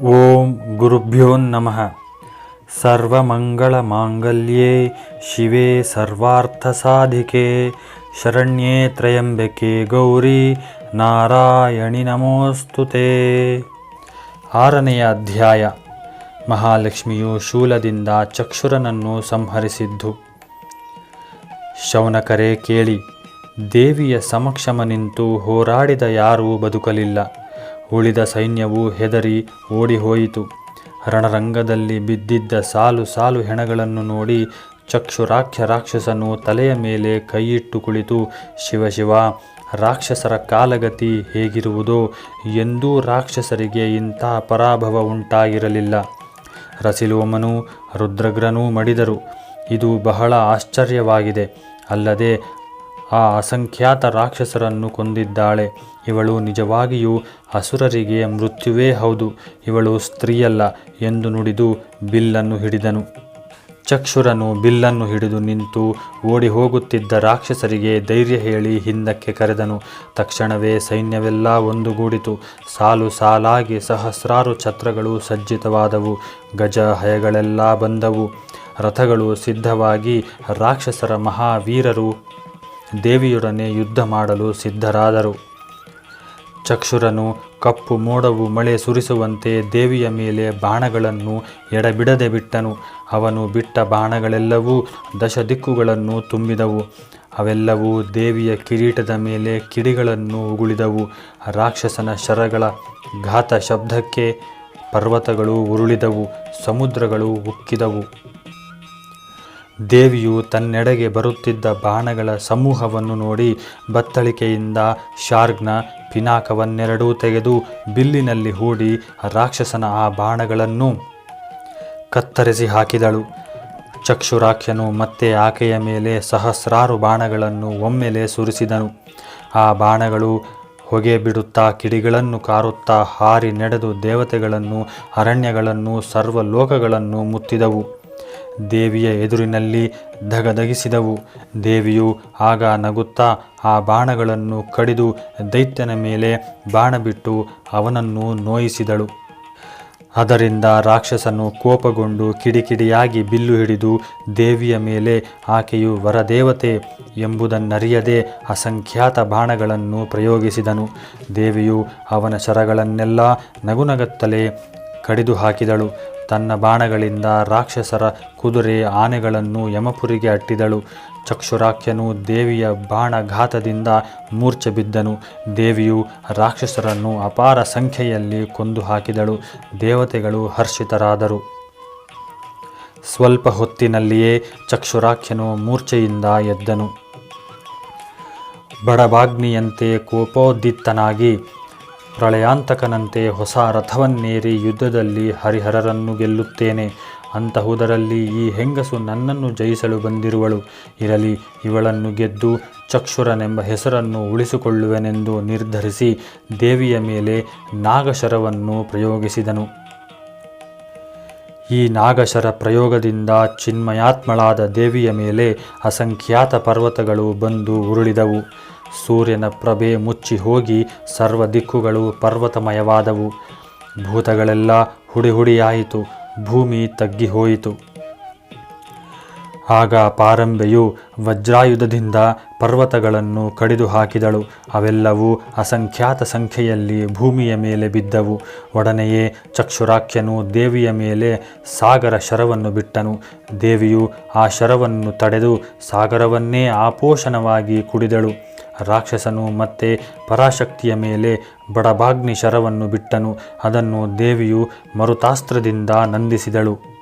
ಓಂ ಗುರುಭ್ಯೋ ನಮಃ. ಸರ್ವಮಂಗಳಮಾಂಗಲ್ಯೇ ಶಿವೆ ಸರ್ವಾರ್ಥಸಾಧಿಕೆ ಶರಣ್ಯೇ ತ್ರ್ಯಂಬಕೆ ಗೌರಿ ನಾರಾಯಣಿ ನಮೋಸ್ತುತೆ. 6ನೆಯ ಅಧ್ಯಾಯ. ಮಹಾಲಕ್ಷ್ಮಿಯು ಶೂಲದಿಂದ ಚಕ್ಷುರನನ್ನು ಸಂಹರಿಸಿದ್ದು. ಶೌನಕರೇ ಕೇಳಿ, ದೇವಿಯ ಸಮಕ್ಷಮ ನಿಂತು ಹೋರಾಡಿದ ಯಾರೂ ಬದುಕಲಿಲ್ಲ. ಉಳಿದ ಸೈನ್ಯವು ಹೆದರಿ ಓಡಿಹೋಯಿತು. ರಣರಂಗದಲ್ಲಿ ಬಿದ್ದಿದ್ದ ಸಾಲು ಸಾಲು ಹೆಣಗಳನ್ನು ನೋಡಿ ಚಕ್ಷುರಾಖ್ಯ ರಾಕ್ಷಸನು ತಲೆಯ ಮೇಲೆ ಕೈಯಿಟ್ಟು ಕುಳಿತು, ಶಿವ ಶಿವ, ರಾಕ್ಷಸರ ಕಾಲಗತಿ ಹೇಗಿರುವುದೋ, ಎಂದೂ ರಾಕ್ಷಸರಿಗೆ ಇಂಥ ಪರಾಭವ ಉಂಟಾಗಿರಲಿಲ್ಲ. ರಸಿಲೋಮನೂ ರುದ್ರಗ್ರನೂ ಮಡಿದರು. ಇದು ಬಹಳ ಆಶ್ಚರ್ಯವಾಗಿದೆ. ಅಲ್ಲದೆ ಆ ಅಸಂಖ್ಯಾತ ರಾಕ್ಷಸರನ್ನು ಕೊಂದಿದ್ದಾಳೆ. ಇವಳು ನಿಜವಾಗಿಯೂ ಅಸುರರಿಗೆ ಮೃತ್ಯುವೇ ಹೌದು. ಇವಳು ಸ್ತ್ರೀಯಲ್ಲ ಎಂದು ನುಡಿದು ಬಿಲ್ಲನ್ನು ಹಿಡಿದನು. ಚಕ್ಷುರನು ಬಿಲ್ಲನ್ನು ಹಿಡಿದು ನಿಂತು ಓಡಿ ಹೋಗುತ್ತಿದ್ದ ರಾಕ್ಷಸರಿಗೆ ಧೈರ್ಯ ಹೇಳಿ ಹಿಂದಕ್ಕೆ ಕರೆದನು. ತಕ್ಷಣವೇ ಸೈನ್ಯವೆಲ್ಲ ಒಂದುಗೂಡಿತು. ಸಾಲು ಸಾಲಾಗಿ ಸಹಸ್ರಾರು ಛತ್ರಗಳು ಸಜ್ಜಿತವಾದವು. ಗಜ ಹಯಗಳೆಲ್ಲ ಬಂದವು. ರಥಗಳು ಸಿದ್ಧವಾಗಿ ರಾಕ್ಷಸರ ಮಹಾವೀರರು ದೇವಿಯೊಡನೆ ಯುದ್ಧ ಮಾಡಲು ಸಿದ್ಧರಾದರು. ಚಕ್ಷುರನು ಕಪ್ಪು ಮೋಡವು ಮಳೆ ಸುರಿಸುವಂತೆ ದೇವಿಯ ಮೇಲೆ ಬಾಣಗಳನ್ನು ಎಡಬಿಡದೆ ಬಿಟ್ಟನು. ಅವನು ಬಿಟ್ಟ ಬಾಣಗಳೆಲ್ಲವೂ ದಶದಿಕ್ಕುಗಳನ್ನು ತುಂಬಿದವು. ಅವೆಲ್ಲವೂ ದೇವಿಯ ಕಿರೀಟದ ಮೇಲೆ ಕಿಡಿಗಳನ್ನು ಉಗುಳಿದವು. ರಾಕ್ಷಸನ ಶರಗಳ ಘಾತ ಶಬ್ದಕ್ಕೆ ಪರ್ವತಗಳು ಉರುಳಿದವು, ಸಮುದ್ರಗಳು ಉಕ್ಕಿದವು. ದೇವಿಯು ತನ್ನೆಡೆಗೆ ಬರುತ್ತಿದ್ದ ಬಾಣಗಳ ಸಮೂಹವನ್ನು ನೋಡಿ ಬತ್ತಳಿಕೆಯಿಂದ ಶಾರ್ಗ್ನ ಪಿನಾಕವನ್ನೆರಡೂ ತೆಗೆದು ಬಿಲ್ಲಿನಲ್ಲಿ ಹೂಡಿ ರಾಕ್ಷಸನ ಆ ಬಾಣಗಳನ್ನು ಕತ್ತರಿಸಿ ಹಾಕಿದಳು. ಚಕ್ಷುರಾಖ್ಯನು ಮತ್ತೆ ಆಕೆಯ ಮೇಲೆ ಸಹಸ್ರಾರು ಬಾಣಗಳನ್ನು ಒಮ್ಮೆಲೆ ಸುರಿಸಿದನು. ಆ ಬಾಣಗಳು ಹೊಗೆ ಬಿಡುತ್ತಾ ಕಿಡಿಗಳನ್ನು ಕಾರುತ್ತಾ ಹಾರಿ ನಡೆದು ದೇವತೆಗಳನ್ನು, ಅರಣ್ಯಗಳನ್ನು, ಸರ್ವಲೋಕಗಳನ್ನು ಮುತ್ತಿದವು. ದೇವಿಯ ಎದುರಿನಲ್ಲಿ ಧಗಧಗಿಸಿದವು. ದೇವಿಯು ಆಗ ನಗುತ್ತಾ ಆ ಬಾಣಗಳನ್ನು ಕಡಿದು ದೈತ್ಯನ ಮೇಲೆ ಬಾಣ ಬಿಟ್ಟು ಅವನನ್ನು ನೋಯಿಸಿದಳು. ಅದರಿಂದ ರಾಕ್ಷಸನು ಕೋಪಗೊಂಡು ಕಿಡಿಕಿಡಿಯಾಗಿ ಬಿಲ್ಲು ಹಿಡಿದು ದೇವಿಯ ಮೇಲೆ ಆಕೆಯು ವರದೇವತೆ ಎಂಬುದನ್ನರಿಯದೆ ಅಸಂಖ್ಯಾತ ಬಾಣಗಳನ್ನು ಪ್ರಯೋಗಿಸಿದನು. ದೇವಿಯು ಅವನ ಶರಗಳನ್ನೆಲ್ಲ ನಗುನಗುತ್ತಲೇ ಕಡಿದು ಹಾಕಿದಳು. ತನ್ನ ಬಾಣಗಳಿಂದ ರಾಕ್ಷಸರ ಕುದುರೆ ಆನೆಗಳನ್ನು ಯಮಪುರಿಗೆ ಅಟ್ಟಿದಳು. ಚಕ್ಷುರಾಖ್ಯನು ದೇವಿಯ ಬಾಣಘಾತದಿಂದ ಮೂರ್ಛೆ ಬಿದ್ದನು. ದೇವಿಯು ರಾಕ್ಷಸರನ್ನು ಅಪಾರ ಸಂಖ್ಯೆಯಲ್ಲಿ ಕೊಂದು ಹಾಕಿದಳು. ದೇವತೆಗಳು ಹರ್ಷಿತರಾದರು. ಸ್ವಲ್ಪ ಹೊತ್ತಿನಲ್ಲಿಯೇ ಚಕ್ಷುರಾಖ್ಯನು ಮೂರ್ಛೆಯಿಂದ ಎದ್ದನು. ಬಡಬಾಗ್ನಿಯಂತೆ ಕೋಪೋದ್ದಿತ್ತನಾಗಿ ಪ್ರಳಯಾಂತಕನಂತೆ ಹೊಸ ರಥವನ್ನೇರಿ ಯುದ್ಧದಲ್ಲಿ ಹರಿಹರರನ್ನು ಗೆಲ್ಲುತ್ತೇನೆ. ಅಂತಹುದರಲ್ಲಿ ಈ ಹೆಂಗಸು ನನ್ನನ್ನು ಜಯಿಸಲು ಬಂದಿರುವಳು. ಇರಲಿ, ಇವಳನ್ನು ಗೆದ್ದು ಚಕ್ಷುರನೆಂಬ ಹೆಸರನ್ನು ಉಳಿಸಿಕೊಳ್ಳುವೆನೆಂದು ನಿರ್ಧರಿಸಿ ದೇವಿಯ ಮೇಲೆ ನಾಗಶರವನ್ನು ಪ್ರಯೋಗಿಸಿದನು. ಈ ನಾಗಶರ ಪ್ರಯೋಗದಿಂದ ಚಿನ್ಮಯಾತ್ಮಳಾದ ದೇವಿಯ ಮೇಲೆ ಅಸಂಖ್ಯಾತ ಪರ್ವತಗಳು ಬಂದು ಉರುಳಿದವು. ಸೂರ್ಯನ ಪ್ರಭೆ ಮುಚ್ಚಿ ಹೋಗಿ ಸರ್ವ ದಿಕ್ಕುಗಳು ಪರ್ವತಮಯವಾದವು. ಭೂತಗಳೆಲ್ಲ ಹುಡಿಹುಡಿಯಾಯಿತು. ಭೂಮಿ ತಗ್ಗಿ ಹೋಯಿತು. ಆಗ ಪಾರಂಬೆಯು ವಜ್ರಾಯುಧದಿಂದ ಪರ್ವತಗಳನ್ನು ಕಡಿದು ಹಾಕಿದಳು. ಅವೆಲ್ಲವೂ ಅಸಂಖ್ಯಾತ ಸಂಖ್ಯೆಯಲ್ಲಿ ಭೂಮಿಯ ಮೇಲೆ ಬಿದ್ದವು. ಒಡನೆಯೇ ಚಕ್ಷುರಾಖ್ಯನು ದೇವಿಯ ಮೇಲೆ ಸಾಗರ ಶರವನ್ನು ಬಿಟ್ಟನು. ದೇವಿಯು ಆ ಶರವನ್ನು ತಡೆದು ಸಾಗರವನ್ನೇ ಆಪೋಷಣವಾಗಿ ಕುಡಿದಳು. ರಾಕ್ಷಸನು ಮತ್ತೆ ಪರಾಶಕ್ತಿಯ ಮೇಲೆ ಬಡಬಾಗ್ನಿ ಶರವನ್ನು ಬಿಟ್ಟನು. ಅದನ್ನು ದೇವಿಯು ಮರುತಾಸ್ತ್ರದಿಂದ ನಂದಿಸಿದಳು.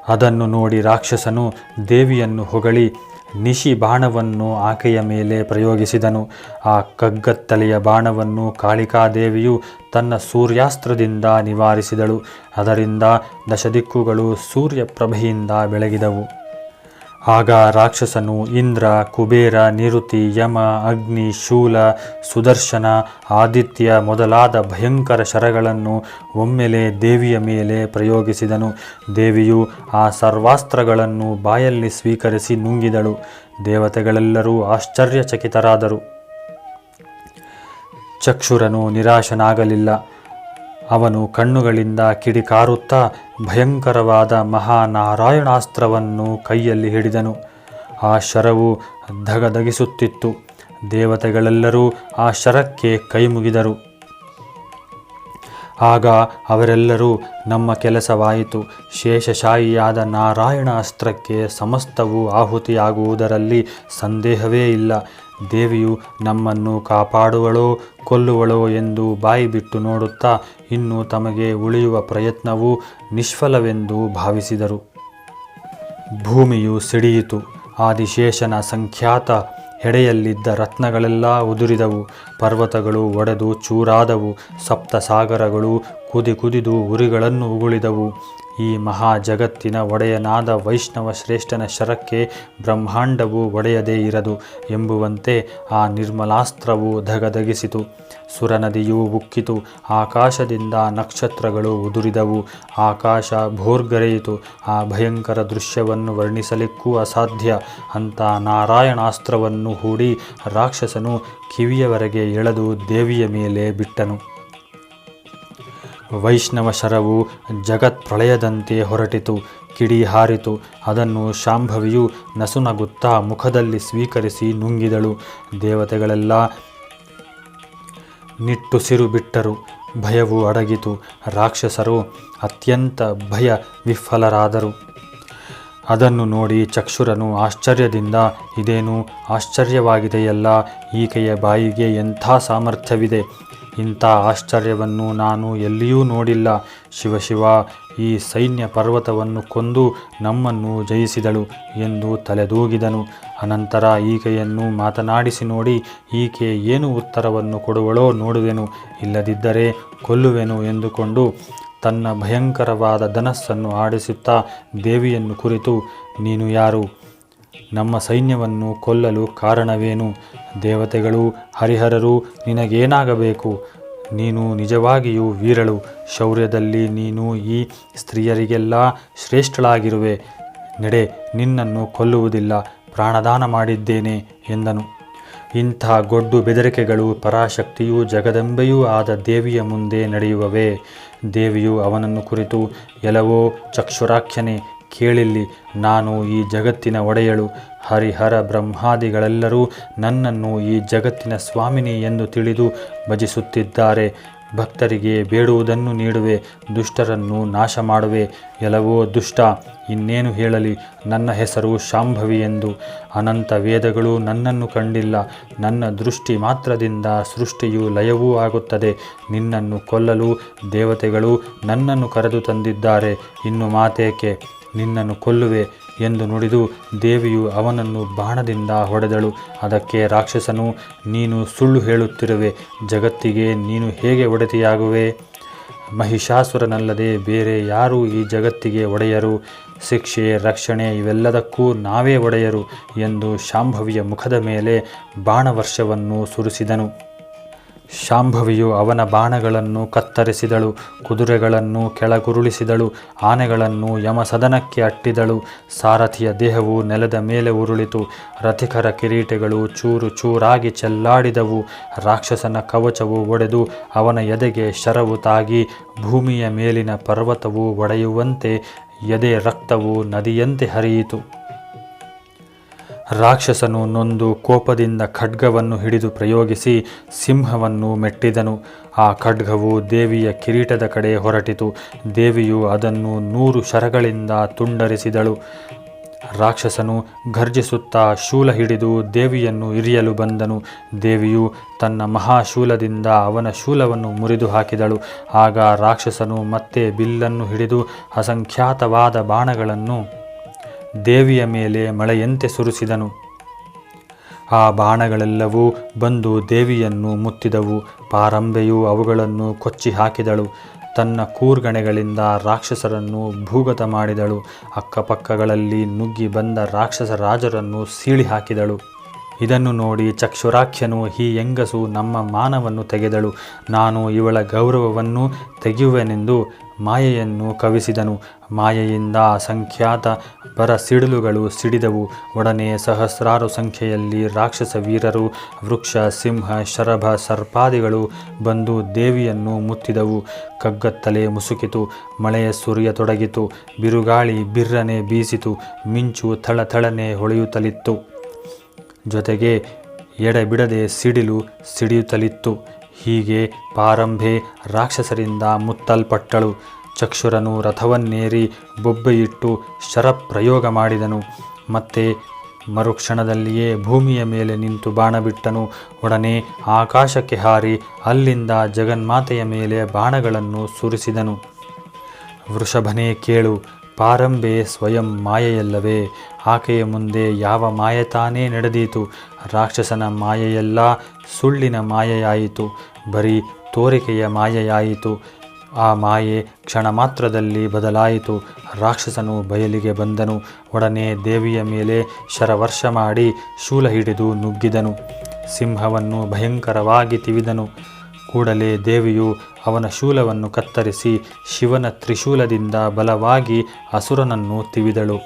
ಅದನ್ನು ನೋಡಿ ರಾಕ್ಷಸನು ದೇವಿಯನ್ನು ಹೊಗಳಿ ನಿಶಿ ಬಾಣವನ್ನು ಆಕೆಯ ಮೇಲೆ ಪ್ರಯೋಗಿಸಿದನು. ಆ ಕಗ್ಗತ್ತಲೆಯ ಬಾಣವನ್ನು ಕಾಳಿಕಾದೇವಿಯು ತನ್ನ ಸೂರ್ಯಾಸ್ತ್ರದಿಂದ ನಿವಾರಿಸಿದಳು. ಅದರಿಂದ ದಶದಿಕ್ಕುಗಳು ಸೂರ್ಯಪ್ರಭೆಯಿಂದ ಬೆಳಗಿದವು. ಆಗ ರಾಕ್ಷಸನು ಇಂದ್ರ, ಕುಬೇರ, ನಿರುತಿ, ಯಮ, ಅಗ್ನಿ, ಶೂಲ, ಸುದರ್ಶನ, ಆದಿತ್ಯ ಮೊದಲಾದ ಭಯಂಕರ ಶರಗಳನ್ನು ಒಮ್ಮೆಲೆ ದೇವಿಯ ಮೇಲೆ ಪ್ರಯೋಗಿಸಿದನು. ದೇವಿಯು ಆ ಸರ್ವಾಸ್ತ್ರಗಳನ್ನು ಬಾಯಲ್ಲಿ ಸ್ವೀಕರಿಸಿ ನುಂಗಿದಳು. ದೇವತೆಗಳೆಲ್ಲರೂ ಆಶ್ಚರ್ಯಚಕಿತರಾದರು. ಚಕ್ಷುರನು ನಿರಾಶನಾಗಲಿಲ್ಲ. ಅವನು ಕಣ್ಣುಗಳಿಂದ ಕಿಡಿಕಾರುತ್ತಾ ಭಯಂಕರವಾದ ಮಹಾನಾರಾಯಣಾಸ್ತ್ರವನ್ನು ಕೈಯಲ್ಲಿ ಹಿಡಿದನು. ಆ ಶರವು ಧಗಧಗಿಸುತ್ತಿತ್ತು. ದೇವತೆಗಳೆಲ್ಲರೂ ಆ ಶರಕ್ಕೆ ಕೈಮುಗಿದರು. ಆಗ ಅವರೆಲ್ಲರೂ ನಮ್ಮ ಕೆಲಸವಾಯಿತು. ಶೇಷಶಾಹಿಯಾದ ನಾರಾಯಣ ಅಸ್ತ್ರಕ್ಕೆ ಸಮಸ್ತವೂ ಆಹುತಿಯಾಗುವುದರಲ್ಲಿ ಸಂದೇಹವೇ ಇಲ್ಲ. ದೇವಿಯು ನಮ್ಮನ್ನು ಕಾಪಾಡುವಳೋ ಕೊಲ್ಲುವಳೋ ಎಂದು ಬಾಯಿ ಬಿಟ್ಟು ನೋಡುತ್ತಾ ಇನ್ನು ತಮಗೆ ಉಳಿಯುವ ಪ್ರಯತ್ನವೂ ನಿಷ್ಫಲವೆಂದು ಭಾವಿಸಿದರು. ಭೂಮಿಯು ಸಿಡಿಯಿತು. ಆದಿಶೇಷನ ಸಂಖ್ಯಾತ ಹೆಡೆಯಲ್ಲಿದ್ದ ರತ್ನಗಳೆಲ್ಲ ಉದುರಿದವು. ಪರ್ವತಗಳು ಒಡೆದು ಚೂರಾದವು. ಸಪ್ತಸಾಗರಗಳು ಕುದಿದು ಉರಿಗಳನ್ನು ಉಗುಳಿದವು. ಈ ಮಹಾ ಜಗತ್ತಿನ ಒಡೆಯನಾದ ವೈಷ್ಣವ ಶ್ರೇಷ್ಠನ ಶರಕ್ಕೆ ಬ್ರಹ್ಮಾಂಡವು ಒಡೆಯದೇ ಇರದು ಎಂಬುವಂತೆ ಆ ನಿರ್ಮಲಾಸ್ತ್ರವು ಧಗಧಗಿಸಿತು. ಸುರನದಿಯು ಉಕ್ಕಿತು. ಆಕಾಶದಿಂದ ನಕ್ಷತ್ರಗಳು ಉದುರಿದವು. ಆಕಾಶ ಭೋರ್ಗರೆಯಿತು. ಆ ಭಯಂಕರ ದೃಶ್ಯವನ್ನು ವರ್ಣಿಸಲಿಕ್ಕೂ ಅಸಾಧ್ಯ. ಅಂತ ನಾರಾಯಣಾಸ್ತ್ರವನ್ನು ಹೂಡಿ ರಾಕ್ಷಸನು ಕಿವಿಯವರೆಗೆ ಎಳೆದು ದೇವಿಯ ಮೇಲೆ ಬಿಟ್ಟನು. ವೈಷ್ಣವ ಶರವು ಜಗತ್ಪ್ರಳಯದಂತೆ ಹೊರಟಿತು. ಕಿಡಿ ಹಾರಿತು. ಅದನ್ನು ಶಾಂಭವಿಯು ನಸುನಗುತ್ತಾ ಮುಖದಲ್ಲಿ ಸ್ವೀಕರಿಸಿ ನುಂಗಿದಳು. ದೇವತೆಗಳೆಲ್ಲ ನಿಟ್ಟುಸಿರು ಬಿಟ್ಟರು. ಭಯವು ಅಡಗಿತು. ರಾಕ್ಷಸರು ಅತ್ಯಂತ ಭಯ ವಿಫಲರಾದರು. ಅದನ್ನು ನೋಡಿ ಚಕ್ಷುರನು ಆಶ್ಚರ್ಯದಿಂದ ಇದೇನು ಆಶ್ಚರ್ಯವಾಗಿದೆಯಲ್ಲ, ಈಕೆಯ ಬಾಯಿಗೆ ಎಂಥ ಸಾಮರ್ಥ್ಯವಿದೆ, ಇಂಥ ಆಶ್ಚರ್ಯವನ್ನು ನಾನು ಎಲ್ಲಿಯೂ ನೋಡಿಲ್ಲ. ಶಿವಶಿವ, ಈ ಸೈನ್ಯ ಪರ್ವತವನ್ನು ಕೊಂದು ನಮ್ಮನ್ನು ಜಯಿಸಿದಳು ಎಂದು ತಲೆದೂಗಿದನು. ಅನಂತರ ಈಕೆಯನ್ನು ಮಾತನಾಡಿಸಿ ನೋಡಿ ಈಕೆ ಏನು ಉತ್ತರವನ್ನು ಕೊಡುವಳೋ ನೋಡುವೆನು, ಇಲ್ಲದಿದ್ದರೆ ಕೊಲ್ಲುವೆನು ಎಂದುಕೊಂಡು ತನ್ನ ಭಯಂಕರವಾದ ಧನಸ್ಸನ್ನು ಆಡಿಸುತ್ತಾ ದೇವಿಯನ್ನು ಕುರಿತು, ನೀನು ಯಾರು? ನಮ್ಮ ಸೈನ್ಯವನ್ನು ಕೊಲ್ಲಲು ಕಾರಣವೇನು? ದೇವತೆಗಳು, ಹರಿಹರರು ನಿನಗೇನಾಗಬೇಕು? ನೀನು ನಿಜವಾಗಿಯೂ ವೀರಳು. ಶೌರ್ಯದಲ್ಲಿ ನೀನು ಈ ಸ್ತ್ರೀಯರಿಗೆಲ್ಲ ಶ್ರೇಷ್ಠಳಾಗಿರುವೆ. ನಡೆ, ನಿನ್ನನ್ನು ಕೊಲ್ಲುವುದಿಲ್ಲ, ಪ್ರಾಣದಾನ ಮಾಡಿದ್ದೇನೆ ಎಂದನು. ಇಂಥ ಗೊಡ್ಡು ಬೆದರಿಕೆಗಳು ಪರಾಶಕ್ತಿಯೂ ಜಗದಂಬೆಯೂ ಆದ ದೇವಿಯ ಮುಂದೆ ನಡೆಯುವವೇ? ದೇವಿಯು ಅವನನ್ನು ಕುರಿತು, ಎಲವೋ ಚಕ್ಷುರಾಖ್ಯನೇ, ಕೇಳಿಲ್ಲಿ, ನಾನು ಈ ಜಗತ್ತಿನ ಒಡೆಯಳು. ಹರಿಹರ ಬ್ರಹ್ಮಾದಿಗಳೆಲ್ಲರೂ ನನ್ನನ್ನು ಈ ಜಗತ್ತಿನ ಸ್ವಾಮಿನಿ ಎಂದು ತಿಳಿದು ಭಜಿಸುತ್ತಿದ್ದಾರೆ. ಭಕ್ತರಿಗೆ ಬೇಡುವುದನ್ನು ನೀಡುವೆ, ದುಷ್ಟರನ್ನು ನಾಶ ಮಾಡುವೆ. ಎಲವೋ ದುಷ್ಟ, ಇನ್ನೇನು ಹೇಳಲಿ? ನನ್ನ ಹೆಸರು ಶಾಂಭವಿ ಎಂದು. ಅನಂತ ವೇದಗಳು ನನ್ನನ್ನು ಕಂಡಿಲ್ಲ. ನನ್ನ ದೃಷ್ಟಿ ಮಾತ್ರದಿಂದ ಸೃಷ್ಟಿಯು ಲಯವೂ ಆಗುತ್ತದೆ. ನಿನ್ನನ್ನು ಕೊಲ್ಲಲು ದೇವತೆಗಳು ನನ್ನನ್ನು ಕರೆದು ತಂದಿದ್ದಾರೆ. ಇನ್ನು ಮಾತೇಕೆ? ನಿನ್ನನ್ನು ಕೊಲ್ಲುವೆ ಎಂದು ನುಡಿದು ದೇವಿಯು ಅವನನ್ನು ಬಾಣದಿಂದ ಹೊಡೆದಳು. ಅದಕ್ಕೆ ರಾಕ್ಷಸನು, ನೀನು ಸುಳ್ಳು ಹೇಳುತ್ತಿರುವೆ. ಜಗತ್ತಿಗೆ ನೀನು ಹೇಗೆ ಒಡೆತಿಯಾಗುವೆ? ಮಹಿಷಾಸುರನಲ್ಲದೆ ಬೇರೆ ಯಾರು ಈ ಜಗತ್ತಿಗೆ ಒಡೆಯರು? ಶಿಕ್ಷೆ, ರಕ್ಷಣೆ ಇವೆಲ್ಲದಕ್ಕೂ ನಾವೇ ಒಡೆಯರು ಎಂದು ಶಾಂಭವಿಯ ಮುಖದ ಮೇಲೆ ಬಾಣವರ್ಷವನ್ನು ಸುರಿಸಿದನು. ಶಾಂಭವಿಯು ಅವನ ಬಾಣಗಳನ್ನು ಕತ್ತರಿಸಿದಳು. ಕುದುರೆಗಳನ್ನು ಕೆಳಗುರುಳಿಸಿದಳು. ಆನೆಗಳನ್ನು ಯಮಸದನಕ್ಕೆ ಅಟ್ಟಿದಳು. ಸಾರಥಿಯ ದೇಹವು ನೆಲದ ಮೇಲೆ ಉರುಳಿತು. ರಥಿಕರ ಕಿರೀಟಗಳು ಚೂರು ಚೂರಾಗಿ ಚೆಲ್ಲಾಡಿದವು. ರಾಕ್ಷಸನ ಕವಚವು ಒಡೆದು ಅವನ ಎದೆಗೆ ಶರವು ತಾಗಿ ಭೂಮಿಯ ಮೇಲಿನ ಪರ್ವತವು ಒಡೆಯುವಂತೆ ಎದೆ ರಕ್ತವು ನದಿಯಂತೆ ಹರಿಯಿತು. ರಾಕ್ಷಸನು ನೊಂದು ಕೋಪದಿಂದ ಖಡ್ಗವನ್ನು ಹಿಡಿದು ಪ್ರಯೋಗಿಸಿ ಸಿಂಹವನ್ನು ಮೆಟ್ಟಿದನು. ಆ ಖಡ್ಗವು ದೇವಿಯ ಕಿರೀಟದ ಕಡೆ ಹೊರಟಿತು. ದೇವಿಯು ಅದನ್ನು 100 ಶರಗಳಿಂದ ತುಂಡರಿಸಿದಳು. ರಾಕ್ಷಸನು ಘರ್ಜಿಸುತ್ತಾ ಶೂಲ ಹಿಡಿದು ದೇವಿಯನ್ನು ಇರಿಯಲು ಬಂದನು. ದೇವಿಯು ತನ್ನ ಮಹಾಶೂಲದಿಂದ ಅವನ ಶೂಲವನ್ನು ಮುರಿದು ಹಾಕಿದಳು. ಆಗ ರಾಕ್ಷಸನು ಮತ್ತೆ ಬಿಲ್ಲನ್ನು ಹಿಡಿದು ಅಸಂಖ್ಯಾತವಾದ ಬಾಣಗಳನ್ನು ದೇವಿಯ ಮೇಲೆ ಮಳೆಯಂತೆ ಸುರಿಸಿದನು. ಆ ಬಾಣಗಳೆಲ್ಲವೂ ಬಂದು ದೇವಿಯನ್ನು ಮುತ್ತಿದವು. ಪಾರಂಬೆಯು ಅವುಗಳನ್ನು ಕೊಚ್ಚಿ ಹಾಕಿದಳು. ತನ್ನ ಕೂರ್ಗಣೆಗಳಿಂದ ರಾಕ್ಷಸರನ್ನು ಭೂಗತ ಮಾಡಿದಳು. ಅಕ್ಕಪಕ್ಕಗಳಲ್ಲಿ ನುಗ್ಗಿ ಬಂದ ರಾಕ್ಷಸ ರಾಜರನ್ನು ಸೀಳಿ ಹಾಕಿದಳು. ಇದನ್ನು ನೋಡಿ ಚಕ್ಷುರಾಖ್ಯನು, ಈ ಹೆಂಗಸು ನಮ್ಮ ಮಾನವನ್ನು ತೆಗೆದಳು, ನಾನು ಇವಳ ಗೌರವವನ್ನು ತೆಗೆಯುವೆನೆಂದು ಮಾಯೆಯನ್ನು ಕವಿಸಿದನು. ಮಾಯೆಯಿಂದ ಅಸಂಖ್ಯಾತ ಸಿಡಿಲುಗಳು ಸಿಡಿದವು. ಒಡನೆ ಸಹಸ್ರಾರು ಸಂಖ್ಯೆಯಲ್ಲಿ ರಾಕ್ಷಸ ವೀರರು, ವೃಕ್ಷ, ಸಿಂಹ, ಶರಭ, ಸರ್ಪಾದಿಗಳು ಬಂದು ದೇವಿಯನ್ನು ಮುತ್ತಿದವು. ಕಗ್ಗತ್ತಲೆ ಮುಸುಕಿತು. ಮಳೆ ಸುರಿಯತೊಡಗಿತು. ಬಿರುಗಾಳಿ ಬಿರ್ರನೆ ಬೀಸಿತು. ಮಿಂಚು ಥಳಥಳನೆ ಹೊಳೆಯುತ್ತಲಿತ್ತು. ಜೊತೆಗೆ ಎಡೆಬಿಡದೆ ಸಿಡಿಲು ಸಿಡಿಯುತ್ತಲಿತ್ತು. ಹೀಗೆ ಪಾರಂಬೆ ರಾಕ್ಷಸರಿಂದ ಮುತ್ತಲ್ಪಟ್ಟಳು. ಚಕ್ಷುರನು ರಥವನ್ನೇರಿ ಬೊಬ್ಬೆಯಿಟ್ಟು ಶರಪ್ರಯೋಗ ಮಾಡಿದನು. ಮತ್ತೆ ಮರುಕ್ಷಣದಲ್ಲಿಯೇ ಭೂಮಿಯ ಮೇಲೆ ನಿಂತು ಬಾಣ ಬಿಟ್ಟನು. ಒಡನೆ ಆಕಾಶಕ್ಕೆ ಹಾರಿ ಅಲ್ಲಿಂದ ಜಗನ್ಮಾತೆಯ ಮೇಲೆ ಬಾಣಗಳನ್ನು ಸುರಿಸಿದನು. ವೃಷಭನೇ ಕೇಳು, ಪಾರಂಬೆ ಸ್ವಯಂ ಮಾಯೆಯಲ್ಲವೇ? ಆಕೆಯ ಮುಂದೆ ಯಾವ ಮಾಯೆ ತಾನೇ ನಡೆದೀತು? ರಾಕ್ಷಸನ ಮಾಯೆಯೆಲ್ಲ ಸುಳ್ಳಿನ ಮಾಯೆಯಾಯಿತು. ಬರೀ ತೋರಿಕೆಯ ಮಾಯೆಯಾಯಿತು. ಆ ಮಾಯೆ ಕ್ಷಣ ಮಾತ್ರದಲ್ಲಿ ಬದಲಾಯಿತು. ರಾಕ್ಷಸನು ಬಯಲಿಗೆ ಬಂದನು. ಒಡನೆ ದೇವಿಯ ಮೇಲೆ ಶರವರ್ಷ ಮಾಡಿ ಶೂಲ ಹಿಡಿದು ನುಗ್ಗಿದನು. ಸಿಂಹವನ್ನು ಭಯಂಕರವಾಗಿ ತಿವಿದನು. ಕೂಡಲೇ ದೇವಿಯು ಅವನ ಶೂಲವನ್ನು ಕತ್ತರಿಸಿ ಶಿವನ ತ್ರಿಶೂಲದಿಂದ ಬಲವಾಗಿ ಅಸುರನನ್ನು ತಿವಿದಳು.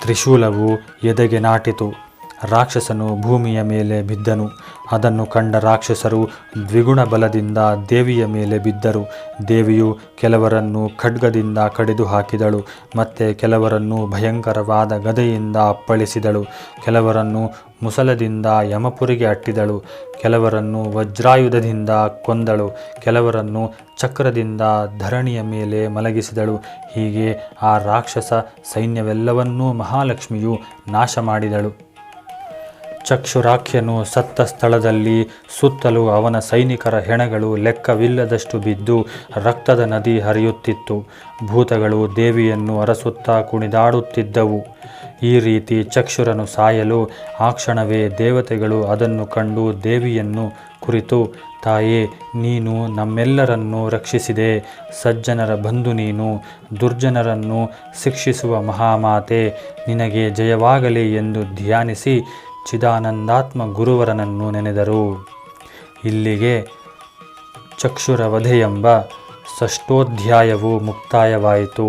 ತ್ರಿಶೂಲವು ಎದೆಗೆ ನಾಟಿತು. ರಾಕ್ಷಸನು ಭೂಮಿಯ ಮೇಲೆ ಬಿದ್ದನು. ಅದನ್ನು ಕಂಡ ರಾಕ್ಷಸರು ದ್ವಿಗುಣ ಬಲದಿಂದ ದೇವಿಯ ಮೇಲೆ ಬಿದ್ದರು. ದೇವಿಯು ಕೆಲವರನ್ನು ಖಡ್ಗದಿಂದ ಕಡಿದು ಹಾಕಿದಳು. ಮತ್ತೆ ಕೆಲವರನ್ನು ಭಯಂಕರವಾದ ಗದೆಯಿಂದ ಅಪ್ಪಳಿಸಿದಳು. ಕೆಲವರನ್ನು ಮುಸಲದಿಂದ ಯಮಪುರಿಗೆ ಅಟ್ಟಿದಳು. ಕೆಲವರನ್ನು ವಜ್ರಾಯುಧದಿಂದ ಕೊಂದಳು. ಕೆಲವರನ್ನು ಚಕ್ರದಿಂದ ಧರಣಿಯ ಮೇಲೆ ಮಲಗಿಸಿದಳು. ಹೀಗೆ ಆ ರಾಕ್ಷಸ ಸೈನ್ಯವೆಲ್ಲವನ್ನೂ ಮಹಾಲಕ್ಷ್ಮಿಯು ನಾಶ ಮಾಡಿದಳು. ಚಕ್ಷುರಾಖ್ಯನು ಸತ್ತ ಸ್ಥಳದಲ್ಲಿ ಸುತ್ತಲೂ ಅವನ ಸೈನಿಕರ ಹೆಣಗಳು ಲೆಕ್ಕವಿಲ್ಲದಷ್ಟು ಬಿದ್ದು ರಕ್ತದ ನದಿ ಹರಿಯುತ್ತಿತ್ತು. ಭೂತಗಳು ದೇವಿಯನ್ನು ಅರಸುತ್ತಾ ಕುಣಿದಾಡುತ್ತಿದ್ದವು. ಈ ರೀತಿ ಚಕ್ಷುರನು ಸಾಯಲು ಆ ಕ್ಷಣವೇ ದೇವತೆಗಳು ಅದನ್ನು ಕಂಡು ದೇವಿಯನ್ನು ಕುರಿತು, ತಾಯೇ, ನೀನು ನಮ್ಮೆಲ್ಲರನ್ನು ರಕ್ಷಿಸಿದೆ. ಸಜ್ಜನರ ಬಂಧು ನೀನು. ದುರ್ಜನರನ್ನು ಶಿಕ್ಷಿಸುವ ಮಹಾಮಾತೆ, ನಿನಗೆ ಜಯವಾಗಲಿ ಎಂದು ಧ್ಯಾನಿಸಿ ಚಿದಾನಂದಾತ್ಮ ಗುರುವರನನ್ನು ನೆನೆದರು. ಇಲ್ಲಿಗೆ ಚಕ್ಷುರ ವಧೆಯೆಂಬ ಷಷ್ಠೋಧ್ಯಾಯವು ಮುಕ್ತಾಯವಾಯಿತು.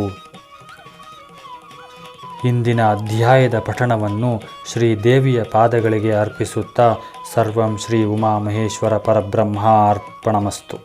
ಇಂದಿನ ಅಧ್ಯಾಯದ ಪಠಣವನ್ನು ಶ್ರೀದೇವಿಯ ಪಾದಗಳಿಗೆ ಅರ್ಪಿಸುತ್ತಾ ಸರ್ವಂ ಶ್ರೀ ಉಮಾಮಹೇಶ್ವರ ಪರಬ್ರಹ್ಮ ಅರ್ಪಣಮಸ್ತು.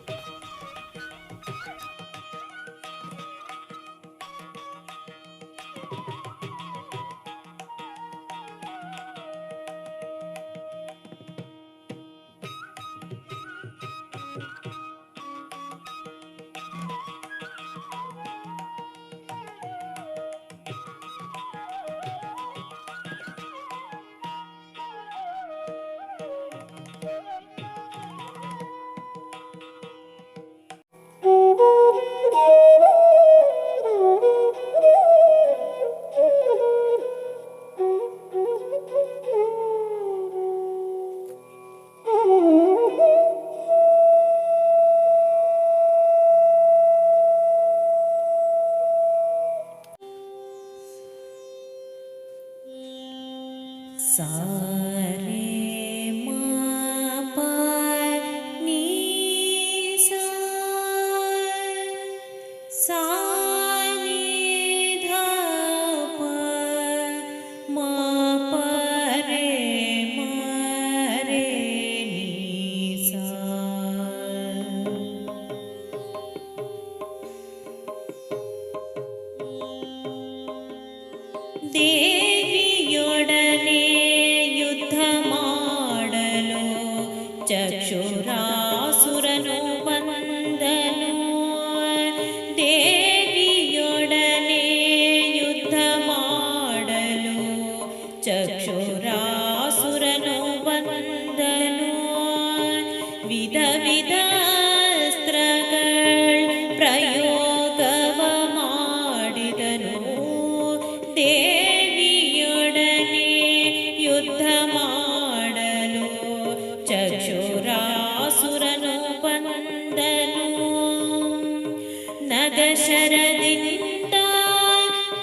ಶರದಿಂದ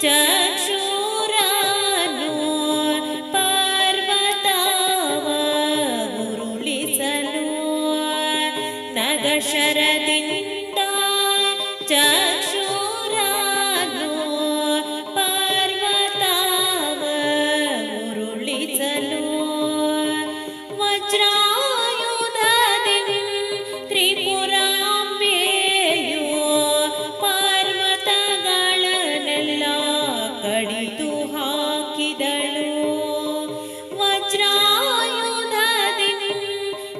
ಚಕ್ಷುರನು ಪರ್ವತವ ಉರುಳಿಸಲು ನಗಶರದಿಂದ ಚಕ್ಷುರನು ಪರ್ವತವ ಉರುಳಿಸಲು ವಜ್ರಾಯುಧದಿ ತ್ರಿಪುರಾಂಬೆಯು ಪರ್ವತಗಳನ್ನೆಲ್ಲ ಕಡಿದು ಹಾಕಿದಳು. ವಜ್ರಾಯುಧದಿ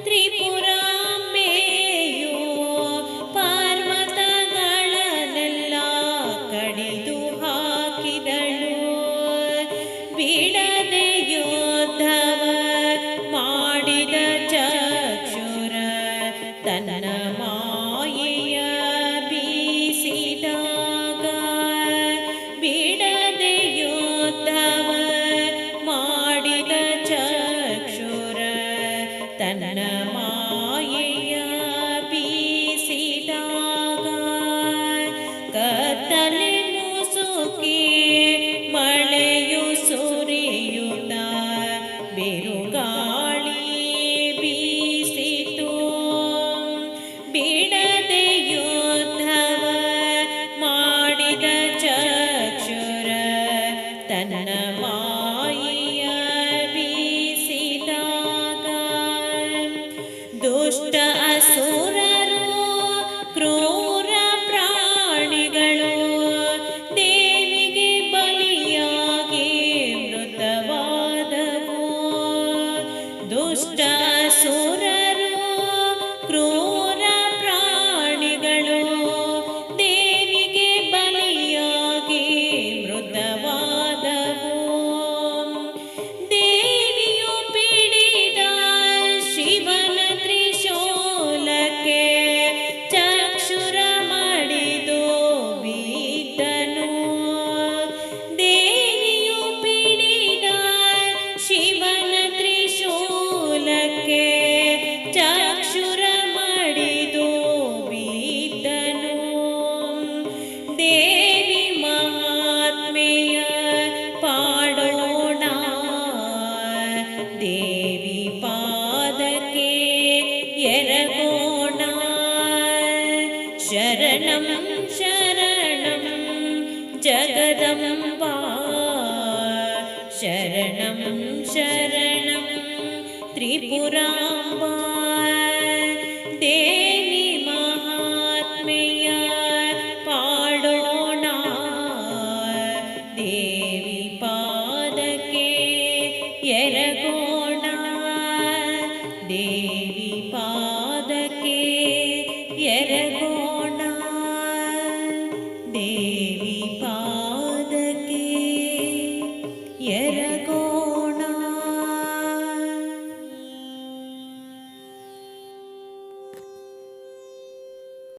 ತ್ರಿಪುರಾಂಬೆಯು ಪರ್ವತಗಳನ್ನೆಲ್ಲ ಕಡಿದು ಹಾಕಿದಳು. ಬಿಡದೆ ಯೋಧವ ಮಾಡಿದ ಚಕ್ಷುರ ತನ್ನ ಮಾಯೆಯ ಬೀಸಿದಾಗ ಬಿಡದೆ ಯೋಧವ ಮಾಡಿದ ಚಕ್ಷುರ ತನ್ನ ಮಾಯೆಯ ಬೀಸಿದಾಗ ಕತ್ತಲೆ ಮುಸುಕಿ ಮಳೆಯು ಸುರಿಯುತ್ತ ಬಿರುಗಾಳಿ ಬೀಸಿತು. ಬಿಡದೆ ಯೋಧವ ಮಾಡಿದ ಚಕ್ಷುರ ತನ್ನ ಮಾಯೆಯ ಬೀಸಿದಾಗ ದುಷ್ಟ ಅಸುರರು ಕ್ರೂರ ಪ್ರಾಣಿಗಳು ದೇವಿಗೆ ಬಲಿಯಾಗಿ ಮೃತವಾದವು. ದುಷ್ಟ ಅಸುರರು ಕ್ರೂರ ಪ್ರಾಣಿಗಳು ದೇವಿಗೆ ಬಲಿಯಾಗಿ ಮೃತವಾದವು. ದೇವಿಯು ಪಿಡಿದ ಶಿವನ ತ್ರಿಶೂಲಕ್ಕೆ ಚಕ್ಷುರ ಮಾಡಿದು ಬಿದ್ದನು. ದೇವಿಯು ಪಿಡಿದ ಶಿವನ ತ್ರಿಶೂಲಕ್ಕೆ ಚಕ್ಷುರ ಮಾಡಿದು ಬಿದ್ದನು. ದೇವಿ ಮಹಾತ್ಮೆಯ ಪಾಡೋಣ, ದೇವಿ ಪಾದಕ್ಕೆ ಎರಗೋಣ. ಶರಣಂ ಶರಣಂ ಜಗದಂಬಾ, ಶರಣಂ ಶರಣಂ ತ್ರಿಪುರಾಂಬಾ.